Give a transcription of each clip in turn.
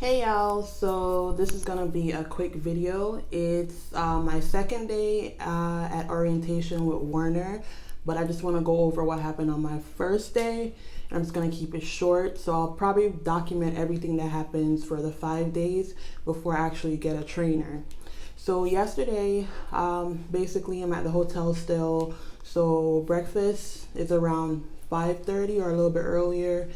Hey y'all, so this is gonna be a quick video. It's my second day at orientation with Werner, but I just want to go over what happened on my first day. I'm just gonna keep it short, so I'll probably document everything that happens for the 5 days before I actually get a trainer. So yesterday, basically I'm at the hotel still. So breakfast is around 5:30 or a little bit earlier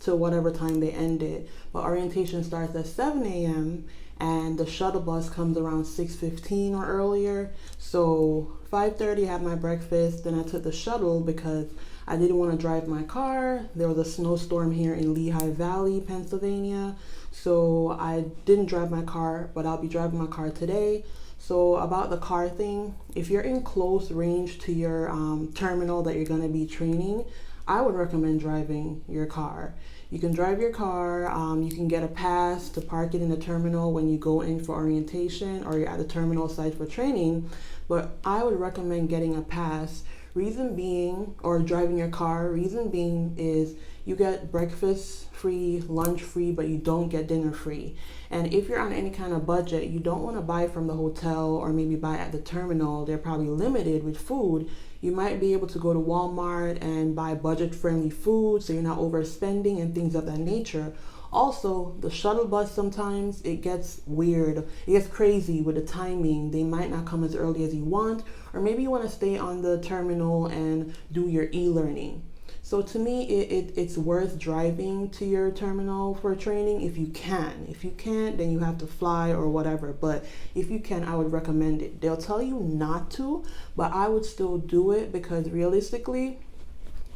to whatever time they end it. But orientation starts at 7 a.m. and the shuttle bus comes around 6:15 or earlier. So 5:30 I had my breakfast, then I took the shuttle because I didn't want to drive my car. There was a snowstorm here in Lehigh Valley, Pennsylvania. So I didn't drive my car, but I'll be driving my car today. So about the car thing, if you're in close range to your terminal that you're going to be training, I would recommend driving your car. You can drive your car, you can get a pass to park it in the terminal when you go in for orientation or you're at the terminal site for training, but I would recommend getting a pass. Reason being, or driving your car, reason being is you get breakfast free, lunch free, but you don't get dinner free. And if you're on any kind of budget, you don't want to buy from the hotel or maybe buy at the terminal. They're probably limited with food. You might be able to go to Walmart and buy budget friendly food so you're not overspending and things of that nature. Also, the shuttle bus sometimes it gets weird. It gets crazy with the timing. They might not come as early as you want, or maybe you want to stay on the terminal and do your e-learning. So to me, it's worth driving to your terminal for training if you can. If you can't, then you have to fly or whatever. But if you can, I would recommend it. They'll tell you not to, but I would still do it because realistically,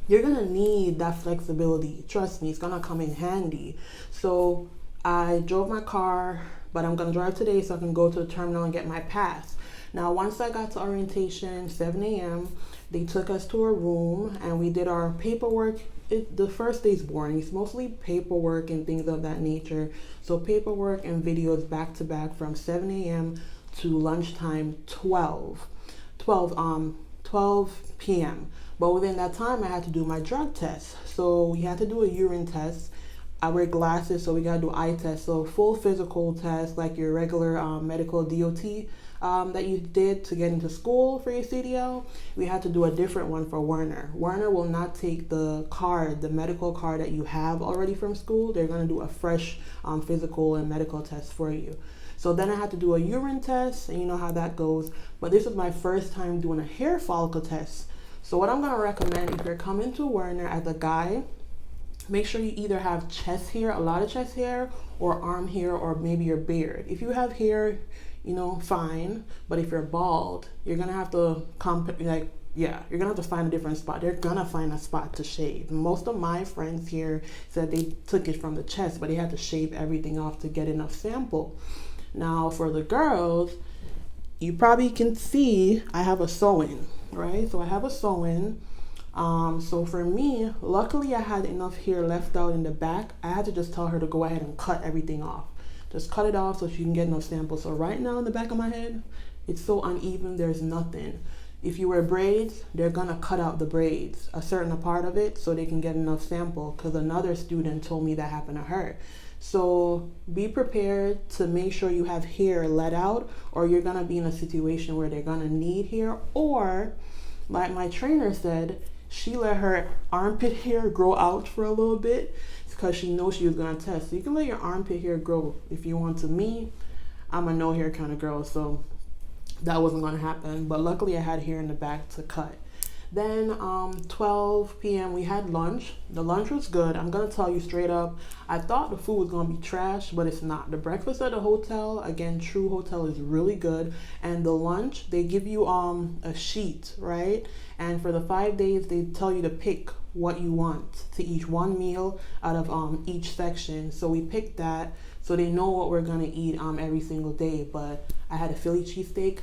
you're gonna need that flexibility. Trust me, it's gonna come in handy. So I drove my car, but I'm gonna drive today so I can go to the terminal and get my pass. Now, once I got to orientation, 7 a.m., they took us to a room and we did our paperwork. The first day's boring. It's mostly paperwork and things of that nature. So paperwork and videos back to back from 7 a.m. to lunchtime 12 p.m. But within that time, I had to do my drug test. So we had to do a urine test. I wear glasses, so we gotta do eye test. So full physical test, like your regular medical DOT that you did to get into school for your CDL. We had to do a different one for Werner. Werner will not take the card, the medical card that you have already from school. They're gonna do a fresh physical and medical test for you. So then I had to do a urine test, and you know how that goes. But this was my first time doing a hair follicle test. So what I'm gonna recommend if you're coming to Werner as a guy, make sure you either have chest hair, a lot of chest hair, or arm hair, or maybe your beard. If you have hair, fine. But if you're bald, you're gonna have to you're gonna have to find a different spot. They're gonna find a spot to shave. Most of my friends here said they took it from the chest, but they had to shave everything off to get enough sample. Now for the girls, you probably can see I have a sew-in, right? So I have a sew-in. So for me, luckily I had enough hair left out in the back. I had to just tell her to go ahead and cut everything off. Just cut it off so she can get enough samples. So right now in the back of my head, it's so uneven, there's nothing. If you wear braids, they're gonna cut out the braids, a certain part of it, so they can get enough sample, because another student told me that happened to her. So be prepared to make sure you have hair let out, or you're gonna be in a situation where they're gonna need hair, or like my trainer said, she let her armpit hair grow out for a little bit because she knows she was gonna test. So you can let your armpit hair grow if you want to. Me, I'm a no hair kind of girl, so that wasn't gonna happen. But luckily I had hair in the back to cut. Then 12 p.m. we had lunch. The lunch was good. I'm gonna tell you straight up, I thought the food was gonna be trash, but it's not. The breakfast at the hotel, again, True Hotel, is really good. And the lunch, they give you a sheet, right? And for the 5 days, they tell you to pick what you want to eat, one meal out of each section. So we picked that, so they know what we're gonna eat every single day. But I had a Philly cheesesteak.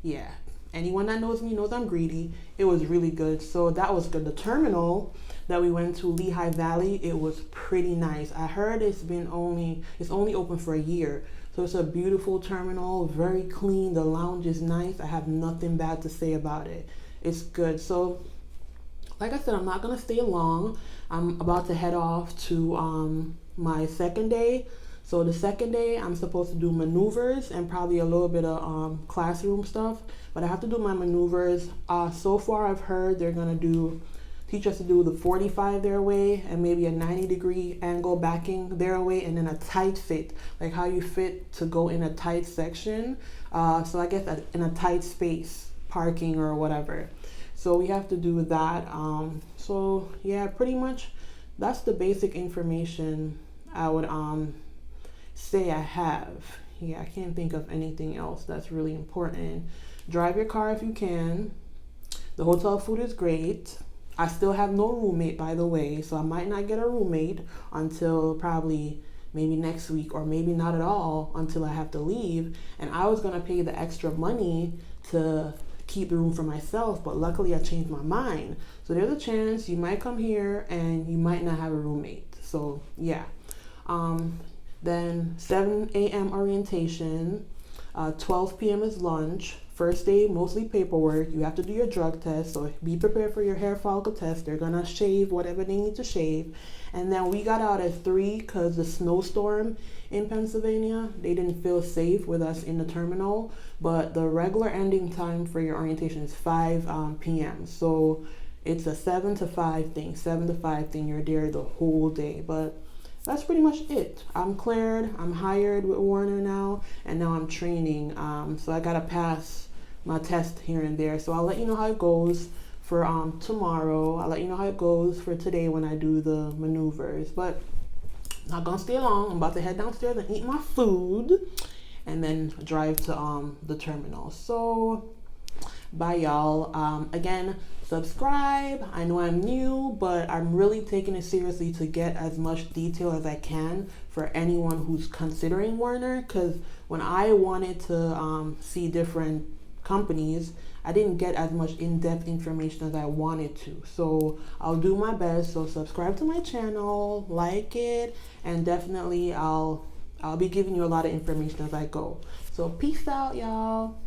Yeah. Anyone that knows me knows I'm greedy. It was really good. So that was good. The terminal that we went to, Lehigh Valley, it was pretty nice. I heard it's only open for a year. So it's a beautiful terminal, very clean. The lounge is nice. I have nothing bad to say about it. It's good. So like I said, I'm not gonna stay long. I'm about to head off to my second day. So the second day I'm supposed to do maneuvers and probably a little bit of classroom stuff, but I have to do my maneuvers. So far I've heard they're gonna teach us to do the 45 their way and maybe a 90-degree angle backing their way, and then a tight fit, like how you fit to go in a tight section. So I guess in a tight space, parking or whatever. So we have to do that. So yeah, pretty much that's the basic information I would say I have. Yeah, I can't think of anything else that's really important. Drive your car if you can. The hotel food is great. I still have no roommate, by the way, so I might not get a roommate until probably maybe next week, or maybe not at all until I have to leave. And I was gonna pay the extra money to keep the room for myself, but luckily I changed my mind. So there's a chance you might come here and you might not have a roommate. So yeah. Then 7 a.m. orientation, 12 p.m. is lunch. First day, mostly paperwork. You have to do your drug test, so be prepared for your hair follicle test. They're gonna shave whatever they need to shave. And then we got out at 3 because the snowstorm in Pennsylvania, they didn't feel safe with us in the terminal. But the regular ending time for your orientation is 5 p.m. So it's a 7 to 5 thing. 7 to 5 thing. You're there the whole day. But that's pretty much it. I'm cleared. I'm hired with Werner now, and now I'm training. So I gotta pass my test here and there. So I'll let you know how it goes for tomorrow. I'll let you know how it goes for today when I do the maneuvers. But not gonna stay long. I'm about to head downstairs and eat my food, and then drive to the terminal. So bye, y'all. Again, subscribe. I know I'm new, but I'm really taking it seriously to get as much detail as I can for anyone who's considering Werner, because when I wanted to see different companies, I didn't get as much in-depth information as I wanted to. So I'll do my best. So subscribe to my channel, like it, and definitely I'll be giving you a lot of information as I go. So peace out, y'all.